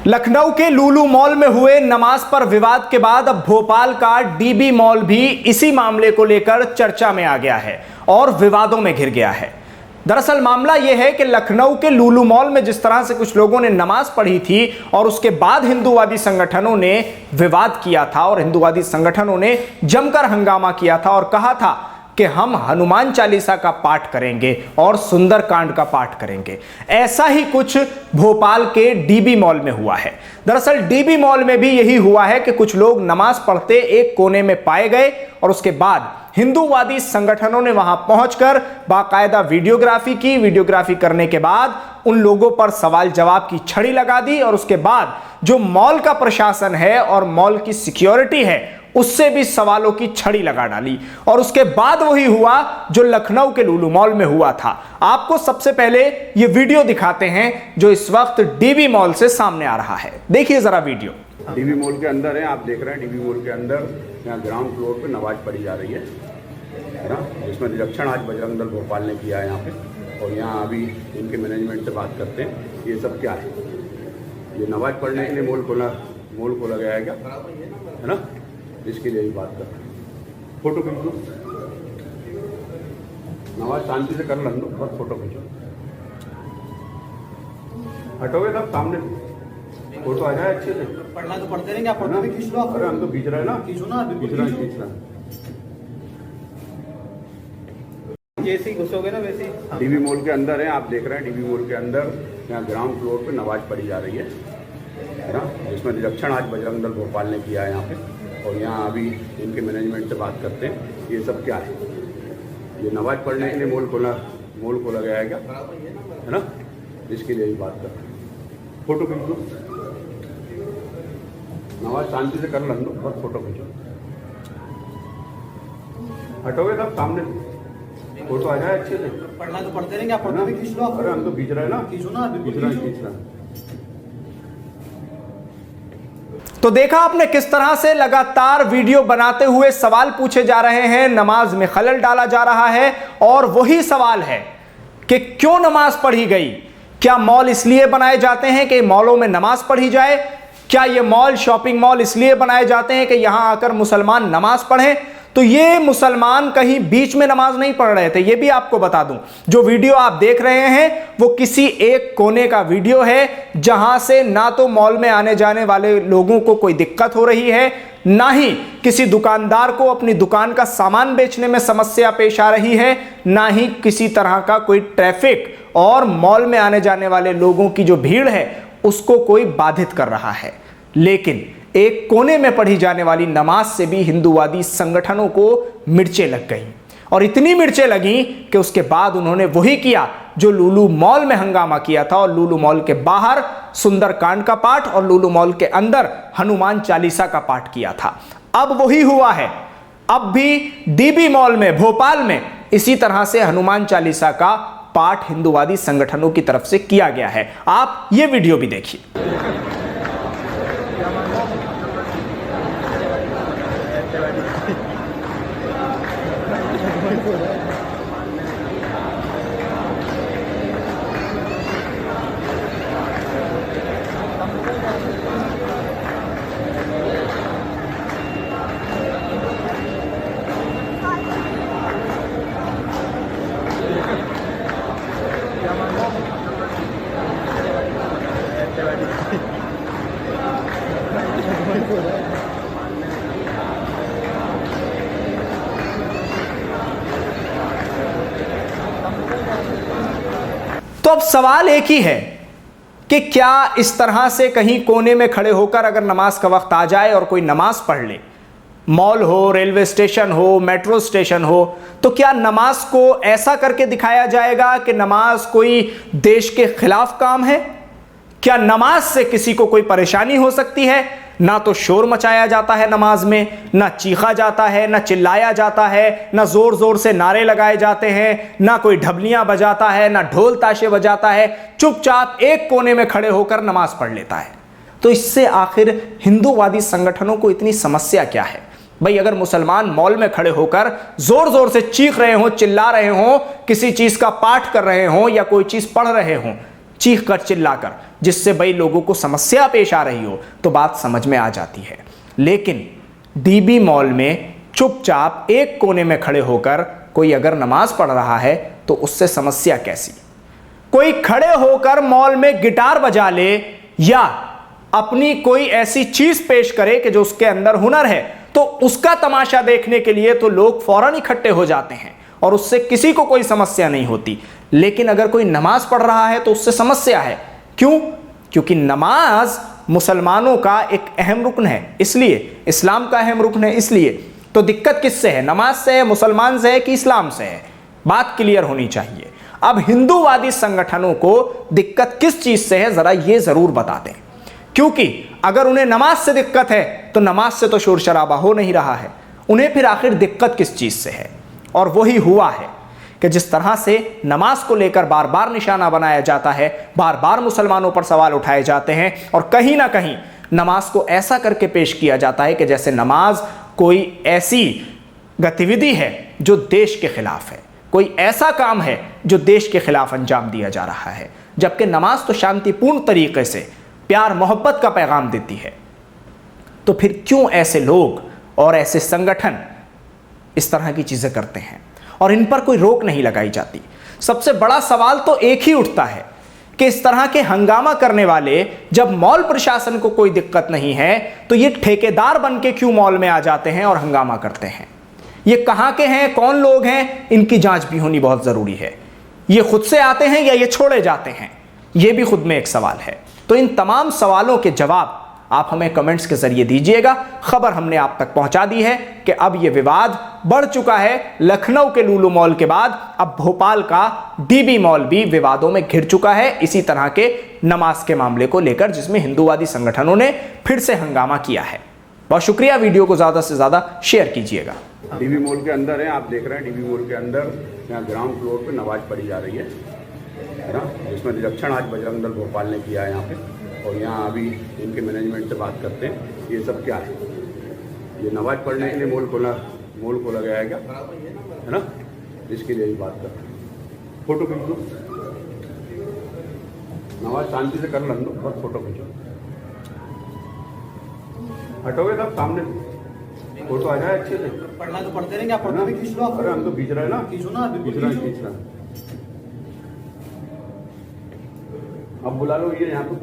लखनऊ के लुलु मॉल में हुए नमाज पर विवाद के बाद अब भोपाल का डीबी मॉल भी इसी मामले को लेकर चर्चा में आ गया है और विवादों में घिर गया है। दरअसल मामला यह है कि लखनऊ के लुलु मॉल में जिस तरह से कुछ लोगों ने नमाज पढ़ी थी और उसके बाद हिंदूवादी संगठनों ने विवाद किया था और हिंदूवादी संगठनों ने जमकर हंगामा किया था और कहा था कि हम हनुमान चालीसा का पाठ करेंगे और सुंदरकांड का पाठ करेंगे। ऐसा ही कुछ भोपाल के डीबी मॉल में हुआ है। दरअसल डीबी मॉल में भी यही हुआ है कि कुछ लोग नमाज पढ़ते एक कोने में पाए गए और उसके बाद हिंदूवादी संगठनों ने वहां पहुंचकर बाकायदा वीडियोग्राफी की। वीडियोग्राफी करने के बाद उन लोगों पर सवाल जवाब की छड़ी लगा दी और उसके बाद जो मॉल का प्रशासन है और मॉल की सिक्योरिटी है उससे भी सवालों की छड़ी लगा डाली। और उसके बाद वही हुआ जो लखनऊ के लुलु मॉल में हुआ था। आपको सबसे पहले ये वीडियो दिखाते हैं जो इस वक्त डीबी मॉल से सामने आ रहा है। देखिए जरा वीडियो। डीबी मॉल के अंदर है, आप देख रहे हैं डीबी मॉल के अंदर यहाँ ग्राउंड फ्लोर पे नमाज पढ़ी जा रही है ना, जिसमें निरीक्षण आज बजरंग दल भोपाल ने किया है यहाँ पे। और यहाँ अभी इनके मैनेजमेंट से बात करते हैं ये सब क्या है। ये नमाज पढ़ने के लिए मॉल खोला गया है क्या, है ना, इसके लिए ही बात कर रहे हैं। फोटो खींच लो, नमाज शांति से कर लो, बस फोटो खींचो। हटोगे तब सामने फोटो आ जाए अच्छे से। पढ़ना तो पढ़ते रहेंगे, आप फोटो भी खींच लो। अरे हम तो खींच रहे हैं ना, खींचो ना, खींच रहे हैं। जैसे ही घुसोगे ना वैसे ही। डीबी मॉल के अंदर है, आप देख रहे हैं डीबी मॉल के अंदर यहाँ ग्राउंड फ्लोर पे नमाज पढ़ी जा रही है ना, जिसमें निरीक्षण आज बजरंग दल भोपाल ने किया है यहाँ पे। और यहाँ अभी इनके मैनेजमेंट से बात करते हैं ये सब क्या है। ये नमाज पढ़ने के लिए मॉल खोला गया है क्या, है ना, इसके लिए ही बात कर रहे हैं। फोटो खींच लो, नमाज शांति से कर लो, बस फोटो खींचो। हटोगे तब सामने फोटो आ जाए अच्छे से। पढ़ना तो पढ़ते रहेंगे, आप फोटो भी खींच लो। अरे हम तो खींच रहे हैं ना, खींचो ना, खींच रहे हैं। तो देखा आपने किस तरह से लगातार वीडियो बनाते हुए सवाल पूछे जा रहे हैं, नमाज में खलल डाला जा रहा है। और वही सवाल है कि क्यों नमाज पढ़ी गई। क्या मॉल इसलिए बनाए जाते हैं कि मॉलों में नमाज पढ़ी जाए? क्या ये मॉल शॉपिंग मॉल इसलिए बनाए जाते हैं कि यहां आकर मुसलमान नमाज पढ़ें? तो ये मुसलमान कहीं बीच में नमाज नहीं पढ़ रहे थे, ये भी आपको बता दूं। जो वीडियो आप देख रहे हैं वो किसी एक कोने का वीडियो है जहां से ना तो मॉल में आने जाने वाले लोगों को कोई दिक्कत हो रही है, ना ही किसी दुकानदार को अपनी दुकान का सामान बेचने में समस्या पेश आ रही है, ना ही किसी तरह का कोई ट्रैफिक और मॉल में आने जाने वाले लोगों की जो भीड़ है उसको कोई बाधित कर रहा है। लेकिन एक कोने में पढ़ी जाने वाली नमाज से भी हिंदूवादी संगठनों को मिर्चें लग गईं और इतनी मिर्चें लगी कि उसके बाद उन्होंने वही किया जो लुलु मॉल में हंगामा किया था और लुलु मॉल के बाहर सुंदरकांड का पाठ और लुलु मॉल के अंदर हनुमान चालीसा का पाठ किया था। अब वही हुआ है, अब भी डीबी मॉल में भोपाल में इसी तरह से हनुमान चालीसा का पाठ हिंदूवादी संगठनों की तरफ से किया गया है। आप ये वीडियो भी देखिए। तो अब सवाल एक ही है कि क्या इस तरह से कहीं कोने में खड़े होकर अगर नमाज का वक्त आ जाए और कोई नमाज पढ़ ले, मॉल हो, रेलवे स्टेशन हो, मेट्रो स्टेशन हो, तो क्या नमाज को ऐसा करके दिखाया जाएगा कि नमाज कोई देश के खिलाफ काम है? क्या नमाज से किसी को कोई परेशानी हो सकती है? ना तो शोर मचाया जाता है नमाज में, ना चीखा जाता है, ना चिल्लाया जाता है, ना जोर जोर से नारे लगाए जाते हैं, ना कोई ढबलियां बजाता है, ना ढोल ताशे बजाता है। चुपचाप एक कोने में खड़े होकर नमाज पढ़ लेता है। तो इससे आखिर हिंदूवादी संगठनों को इतनी समस्या क्या है? भाई अगर मुसलमान मॉल में खड़े होकर जोर जोर से चीख रहे हो, चिल्ला रहे हो, किसी चीज का पाठ कर रहे हो या कोई चीज पढ़ रहे हो, चीख कर चिल्लाकर, जिससे भाई लोगों को समस्या पेश आ रही हो तो बात समझ में आ जाती है। लेकिन डीबी मॉल में चुपचाप एक कोने में खड़े होकर कोई अगर नमाज पढ़ रहा है तो उससे समस्या कैसी? कोई खड़े होकर मॉल में गिटार बजा ले या अपनी कोई ऐसी चीज पेश करे कि जो उसके अंदर हुनर है, तो उसका तमाशा देखने के लिए तो लोग फौरन इकट्ठे हो जाते हैं और उससे किसी को कोई समस्या नहीं होती। लेकिन अगर कोई नमाज पढ़ रहा है तो उससे समस्या है। क्यों? क्योंकि नमाज मुसलमानों का एक अहम रुकन है, इसलिए इस्लाम का अहम रुकन है। इसलिए तो दिक्कत किससे है? नमाज से है, मुसलमान से है कि इस्लाम से है? बात क्लियर होनी चाहिए। अब हिंदूवादी संगठनों को दिक्कत किस चीज से है, जरा ये जरूर बता दें। क्योंकि अगर उन्हें नमाज से दिक्कत है तो नमाज से तो शोर शराबा हो नहीं रहा है, उन्हें फिर आखिर दिक्कत किस चीज से है? और वही हुआ है कि जिस तरह से नमाज को लेकर बार बार निशाना बनाया जाता है, बार बार मुसलमानों पर सवाल उठाए जाते हैं और कहीं ना कहीं नमाज को ऐसा करके पेश किया जाता है कि जैसे नमाज कोई ऐसी गतिविधि है जो देश के खिलाफ है, कोई ऐसा काम है जो देश के खिलाफ अंजाम दिया जा रहा है। जबकि नमाज तो शांतिपूर्ण तरीके से प्यार मोहब्बत का पैगाम देती है। तो फिर क्यों ऐसे लोग और ऐसे संगठन इस तरह की चीजें करते हैं और इन पर कोई रोक नहीं लगाई जाती? सबसे बड़ा सवाल तो एक ही उठता है कि इस तरह के हंगामा करने वाले, जब मॉल प्रशासन को कोई दिक्कत नहीं है तो ये ठेकेदार बन के क्यों मॉल में आ जाते हैं और हंगामा करते हैं? ये कहां के हैं, कौन लोग हैं, इनकी जांच भी होनी बहुत जरूरी है। ये खुद से आते हैं या ये छोड़े जाते हैं, ये भी खुद में एक सवाल है। तो इन तमाम सवालों के जवाब आप हमें कमेंट्स के जरिए दीजिएगा। खबर हमने आप तक पहुंचा दी है कि अब यह विवाद बढ़ चुका है। लखनऊ के लुलु मॉल के बाद अब भोपाल का डीबी मॉल भी विवादों में घिर चुका है, इसी तरह के नमाज के मामले को लेकर, जिसमें हिंदूवादी संगठनों ने फिर से हंगामा किया है। बहुत शुक्रिया, वीडियो को ज्यादा से ज्यादा शेयर कीजिएगा। डीबी मॉल के अंदर है, आप देख रहे हैं डीबी मॉल के अंदर यहाँ ग्राउंड फ्लोर पे नमाज पढ़ी जा रही है ना, जिसमें निरीक्षण आज बजरंग दल भोपाल ने किया है यहाँ पे। और यहाँ अभी इनके मैनेजमेंट से बात करते हैं ये सब क्या है। ये नमाज पढ़ने के लिए मॉल खोला गया है क्या, है ना, इसके लिए ही बात करते हैं। फोटो खींच लो, नमाज शांति से कर लो, बस फोटो खींचो। हटोगे तब सामने फोटो आ जाए अच्छे से। पढ़ना तो पढ़ते रहेंगे, आप फोटो भी खींच लो। अरे हम तो खींच रहे हैं ना, खींचो ना, खींच रहे हैं। अब बुला लो ये यहाँ पे।